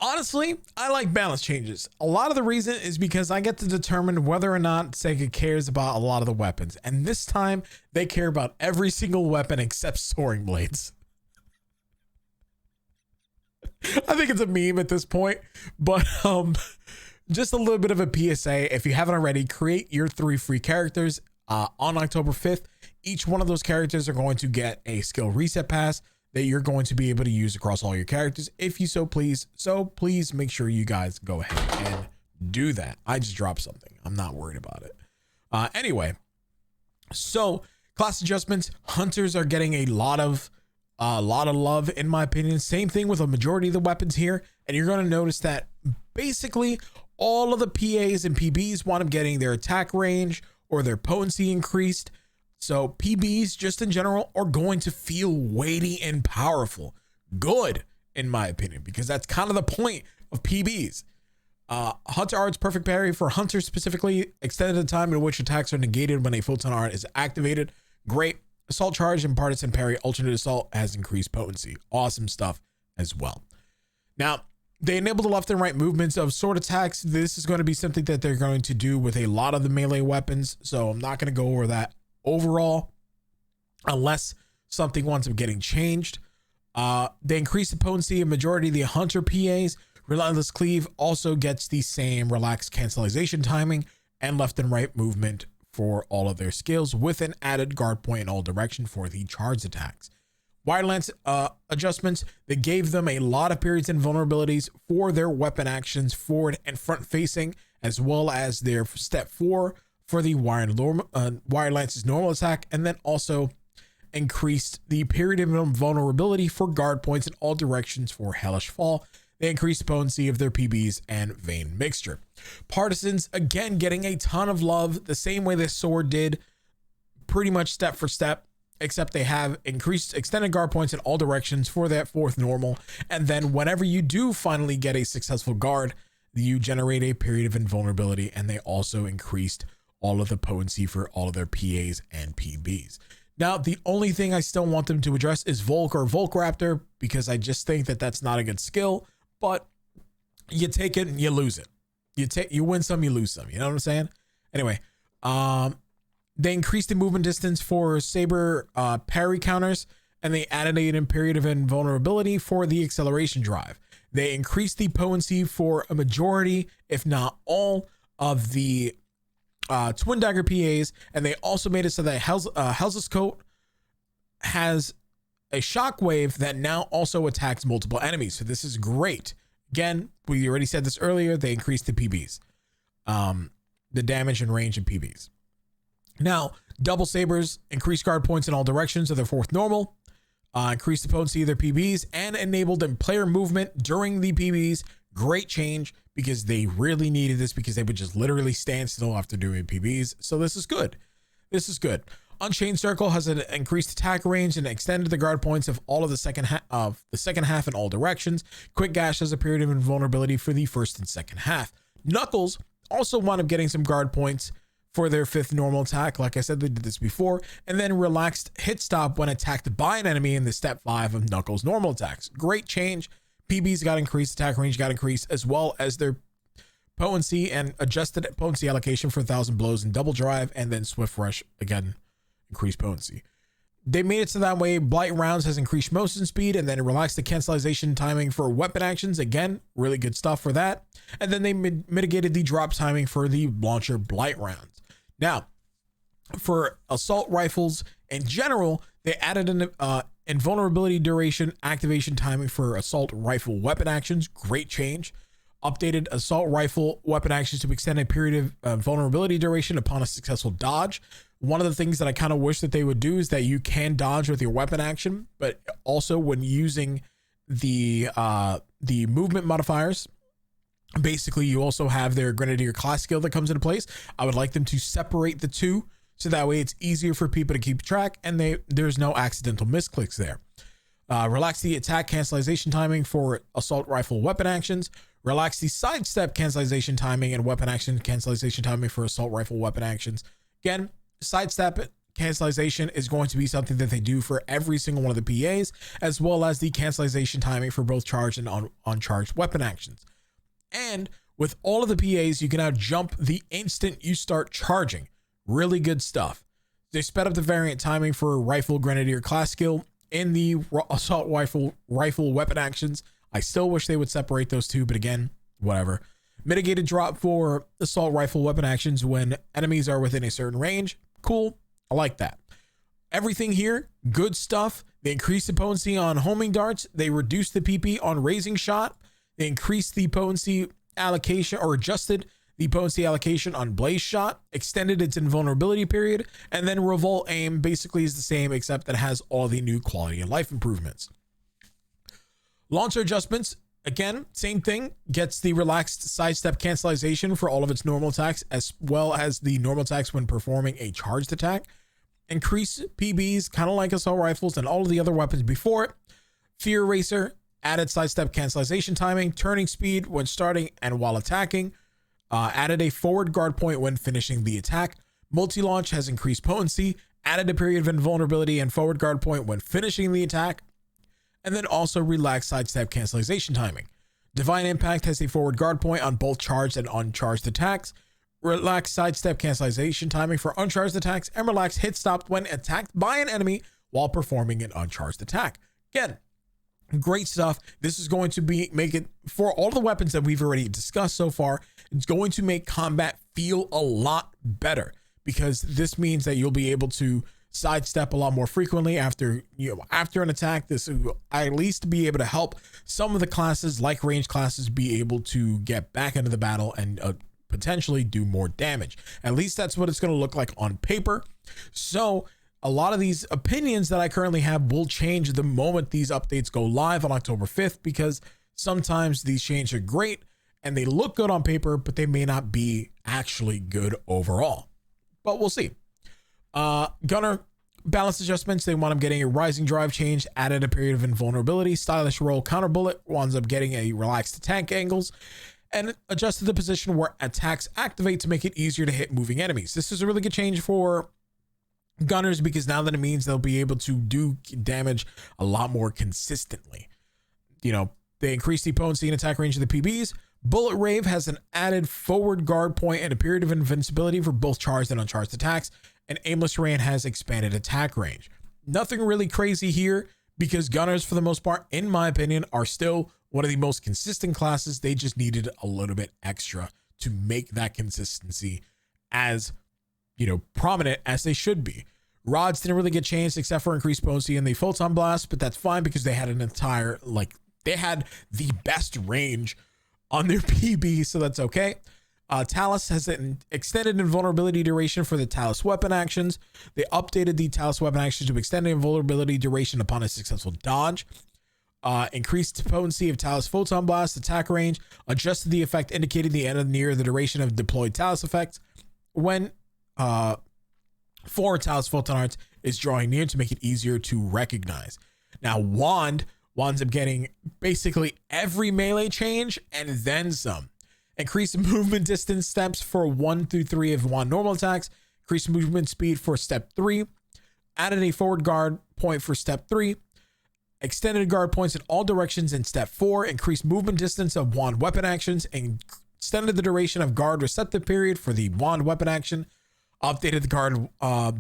Honestly, I like balance changes. A lot of the reason is because I get to determine whether or not Sega cares about a lot of the weapons. And this time, they care about every single weapon except soaring blades. I think it's a meme at this point, but just a little bit of a PSA. If you haven't already, create your 3 free characters on October 5th. Each one of those characters are going to get a skill reset pass that you're going to be able to use across all your characters if you so please. So please make sure you guys go ahead and do that. I just dropped something. I'm not worried about it. Anyway, so class adjustments, hunters are getting a lot of love in my opinion. Same thing with a majority of the weapons here. And you're going to notice that basically all of the PAs and PBs wind up getting their attack range or their potency increased. So PBs just in general are going to feel weighty and powerful. Good, in my opinion, because that's kind of the point of PBs. Hunter Art's perfect parry for hunters specifically, extended the time in which attacks are negated when a photon art is activated. Great. Assault charge and partisan parry alternate assault has increased potency. Awesome stuff as well. Now, they enable the left and right movements of sword attacks. This is going to be something that they're going to do with a lot of the melee weapons. So I'm not going to go over that overall, unless something winds up getting changed. They increase the potency of majority of the hunter PAs. Relentless Cleave also gets the same relaxed cancellation timing and left and right movement for all of their skills, with an added guard point in all direction for the charge attacks. Wide lance adjustments that gave them a lot of periods and vulnerabilities for their weapon actions forward and front facing, as well as their step 4 for the wire lance's normal attack, and then also increased the period of vulnerability for guard points in all directions for Hellish Fall. They increased the potency of their PBs and Vein Mixture. Partisans, again, getting a ton of love, the same way this sword did, pretty much step for step, except they have increased extended guard points in all directions for that 4th normal. And then whenever you do finally get a successful guard, you generate a period of invulnerability, and they also increased all of the potency for all of their PAs and PBs. Now, the only thing I still want them to address is Volk or Volkraptor, because I just think that that's not a good skill, but you take it and you lose it. You win some, you lose some. You know what I'm saying? Anyway, they increased the movement distance for saber parry counters, and they added a period of invulnerability for the acceleration drive. They increased the potency for a majority, if not all, of the Twin Dagger PAs, and they also made it so that Hell's Coat has a shockwave that now also attacks multiple enemies. So this is great. Again, we already said this earlier, they increased the PBs, the damage and range of PBs. Now, double sabers increase guard points in all directions of their 4th normal, increase the potency of their PBs, and enabled player movement during the PBs. Great change, because they really needed this, because they would just literally stand still after doing PBs. So this is good. This is good. Unchained Circle has an increased attack range and extended the guard points of all of the second half in all directions. Quick Gash has a period of invulnerability for the 1st and 2nd half. Knuckles also wound up getting some guard points for their 5th normal attack. Like I said, they did this before. And then relaxed hit stop when attacked by an enemy in the step 5 of Knuckles' normal attacks. Great change. PBs got increased, attack range got increased, as well as their potency and adjusted potency allocation for 1,000 blows and double drive, and then Swift Rush, again, increased potency. They made it so that way Blight Rounds has increased motion speed, and then relaxed the cancellation timing for weapon actions. Again, really good stuff for that. And then they mitigated the drop timing for the launcher Blight Rounds. Now, for assault rifles in general, they added an invulnerability duration activation timing for assault rifle weapon actions. Great change. Updated assault rifle weapon actions to extend a period of vulnerability duration upon a successful dodge. One of the things that I kind of wish that they would do is that you can dodge with your weapon action, but also when using the movement modifiers, basically you also have their Grenadier class skill that comes into place. I would like them to separate the two, so that way it's easier for people to keep track, and there's no accidental misclicks there. Relax the attack cancellation timing for assault rifle weapon actions. Relax the sidestep cancellation timing and weapon action cancellation timing for assault rifle weapon actions. Again, sidestep cancellation is going to be something that they do for every single one of the PAs, as well as the cancellation timing for both charged and uncharged weapon actions. And with all of the PAs, you can now jump the instant you start charging. Really good stuff. They sped up the variant timing for rifle grenadier class skill in the assault rifle weapon actions. I still wish they would separate those two, but again, whatever. Mitigated drop for assault rifle weapon actions when enemies are within a certain range. Cool. I like that. Everything here, good stuff. They increased the potency on homing darts. They reduced the PP on raising shot. They increased the potency allocation, or adjusted the potency allocation on blaze shot, extended its invulnerability period, and then revolt aim basically is the same, except that it has all the new quality of life improvements. Launcher adjustments, again, same thing, gets the relaxed sidestep cancellation for all of its normal attacks, as well as the normal attacks when performing a charged attack. Increase PBs, kind of like assault rifles and all of the other weapons before it. Fear Eraser, added sidestep cancellation timing, turning speed when starting and while attacking. Added a forward guard point when finishing the attack. Multi-launch has increased potency, added a period of invulnerability and forward guard point when finishing the attack, and then also relaxed sidestep cancellation timing. Divine Impact has a forward guard point on both charged and uncharged attacks, relaxed sidestep cancellation timing for uncharged attacks, and relaxed hit stop when attacked by an enemy while performing an uncharged attack. Again, great stuff. This is going to make it, for all the weapons that we've already discussed so far, it's going to make combat feel a lot better, because this means that you'll be able to sidestep a lot more frequently after an attack. This will at least be able to help some of the classes, like range classes, be able to get back into the battle and potentially do more damage. At least that's what it's going to look like on paper. So a lot of these opinions that I currently have will change the moment these updates go live on October 5th, because sometimes these changes are great and they look good on paper, but they may not be actually good overall. But we'll see. Gunner balance adjustments, they wind up getting a rising drive change, added a period of invulnerability, stylish roll counter bullet, winds up getting a relaxed attack angles, and adjusted the position where attacks activate to make it easier to hit moving enemies. This is a really good change for gunners, because now that it means they'll be able to do damage a lot more consistently. They increase the potency and attack range of the PBs. Bullet Rave has an added forward guard point and a period of invincibility for both charged and uncharged attacks, and Aimless Rain has expanded attack range. Nothing really crazy here, because gunners, for the most part, in my opinion, are still one of the most consistent classes. They just needed a little bit extra to make that consistency as, prominent as they should be. Rods didn't really get changed except for increased potency in the Photon Blast, but that's fine because they had they had the best range on their PB, so that's okay. Talus has an extended invulnerability duration for the Talus weapon actions. They updated the Talus weapon actions to extend invulnerability duration upon a successful dodge. Increased potency of Talus Photon Blast attack range. Adjusted the effect indicating the end of near the duration of deployed Talus effects when for Talus Photon Arts is drawing near to make it easier to recognize. Now winds up getting basically every melee change and then some. Increase movement distance steps for 1 through 3 of wand normal attacks. Increase movement speed for step 3. Added a forward guard point for step 3. Extended guard points in all directions in step 4. Increased movement distance of wand weapon actions. And extended the duration of guard receptive period for the wand weapon action. Updated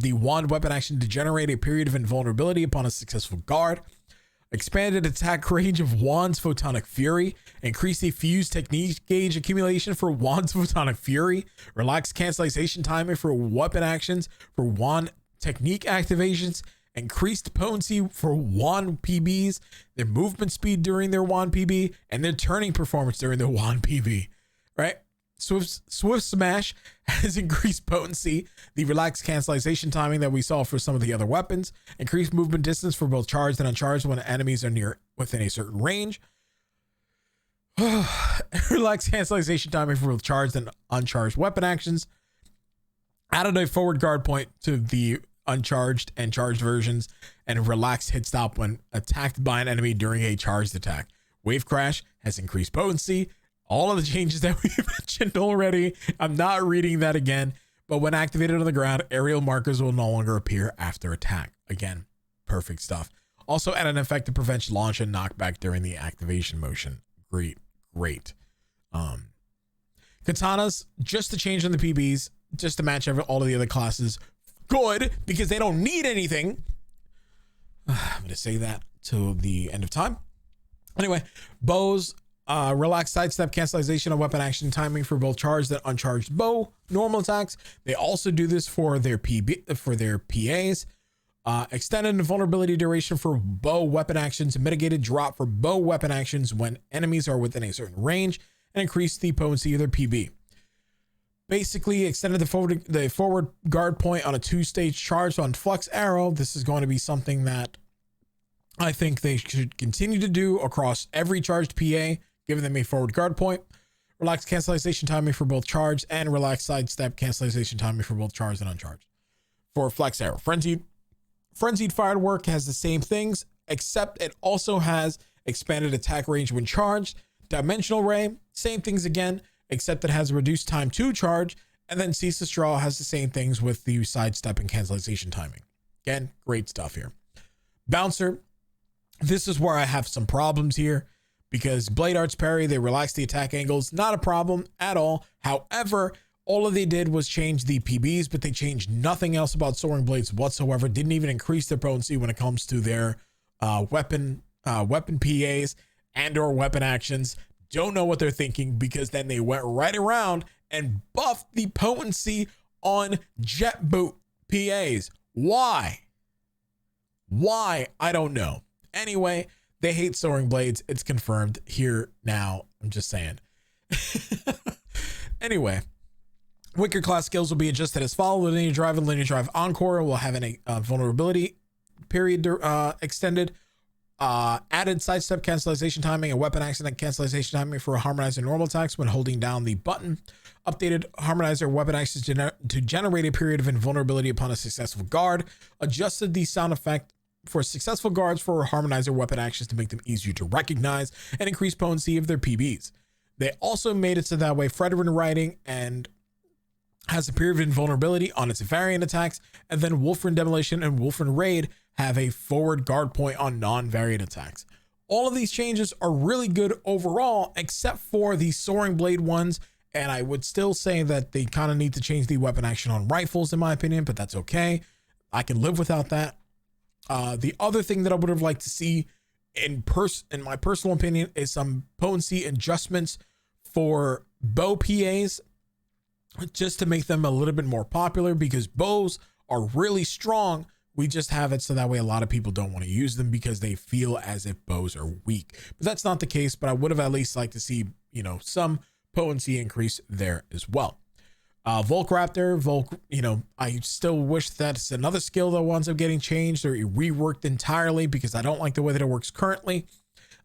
the wand weapon action to generate a period of invulnerability upon a successful guard. Expanded attack range of Wand's Photonic Fury. Increased the fuse technique gauge accumulation for Wand's Photonic Fury. Relaxed cancellation timing for weapon actions for Wand technique activations. Increased potency for Wand PBs. Their movement speed during their Wand PB. And their turning performance during their Wand PB. Right? Swift Smash has increased potency, the relaxed cancellation timing that we saw for some of the other weapons, increased movement distance for both charged and uncharged when enemies are within a certain range, relaxed cancellation timing for both charged and uncharged weapon actions, added a forward guard point to the uncharged and charged versions, and relaxed hit stop when attacked by an enemy during a charged attack. Wave Crash has increased potency. All of the changes that we mentioned already. I'm not reading that again, but when activated on the ground, aerial markers will no longer appear after attack. Again, perfect stuff. Also add an effect to prevent launch and knockback during the activation motion. Great. Katanas, just to change on the PBs, just to match all of the other classes. Good, because they don't need anything. I'm going to say that till the end of time. Anyway, bows, relaxed sidestep, cancellation of weapon action timing for both charged and uncharged bow normal attacks. They also do this for their PAs. Extended invulnerability duration for bow weapon actions, mitigated drop for bow weapon actions when enemies are within a certain range, and increase the potency of their PB. Basically, extended the forward guard point on a 2-stage charge on Flux Arrow. This is going to be something that I think they should continue to do across every charged PA, giving them a forward guard point. Relaxed cancellation timing for both charged, and relaxed sidestep cancellation timing for both charged and uncharged. For Flex Arrow, Frenzied Firework has the same things, except it also has expanded attack range when charged. Dimensional Ray, same things again, except it has reduced time to charge. And then Ceaseless Draw has the same things with the sidestep and cancellation timing. Again, great stuff here. Bouncer, this is where I have some problems here, because Blade Arts Parry, they relaxed the attack angles, not a problem at all. However, all they did was change the PBs, but they changed nothing else about Soaring Blades whatsoever. Didn't even increase their potency when it comes to their weapon PAs and or weapon actions. Don't know what they're thinking, because then they went right around and buffed the potency on jet boot PAs. Why? I don't know. Anyway, they hate Soaring Blades. It's confirmed here now. I'm just saying. Anyway, Wicker class skills will be adjusted as follows. Linear Drive and Linear Drive Encore will have a vulnerability period extended. Added sidestep cancellation timing and weapon accident cancellation timing for harmonizer normal attacks when holding down the button. Updated harmonizer weapon actions to generate a period of invulnerability upon a successful guard. Adjusted the sound effect for successful guards for harmonizer weapon actions to make them easier to recognize and increase potency of their PBs. They also made it so that way Fredrin Riding and has a period of invulnerability on its variant attacks, and then Wolfrin Demolition and Wolfrin Raid have a forward guard point on non-variant attacks. All of these changes are really good overall, except for the Soaring Blade ones, and I would still say that they kind of need to change the weapon action on rifles, in my opinion, but that's okay. I can live without that. The other thing that I would have liked to see in my personal opinion is some potency adjustments for bow PAs, just to make them a little bit more popular, because bows are really strong. We just have it so that way a lot of people don't want to use them because they feel as if bows are weak, but that's not the case. But I would have at least liked to see, some potency increase there as well. Volcraptor, I still wish that's another skill that winds up getting changed or reworked entirely, because I don't like the way that it works currently.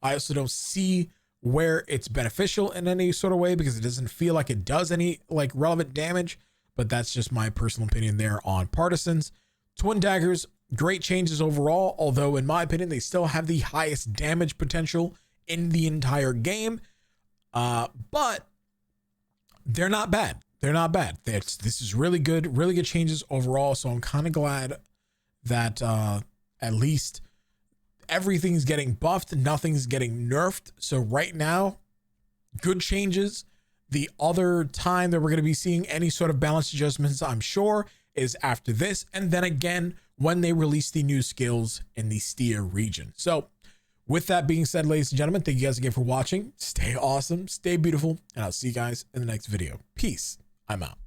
I also don't see where it's beneficial in any sort of way, because it doesn't feel like it does any relevant damage, but that's just my personal opinion there on Partisans. Twin Daggers, great changes overall, although in my opinion, they still have the highest damage potential in the entire game. But they're not bad. This is really good changes overall. So I'm kind of glad that at least everything's getting buffed, nothing's getting nerfed. So right now, good changes. The other time that we're going to be seeing any sort of balance adjustments, I'm sure, is after this, and then again when they release the new skills in the Stia region. So with that being said, ladies and gentlemen, thank you guys again for watching. Stay awesome, stay beautiful, and I'll see you guys in the next video. Peace. I'm out.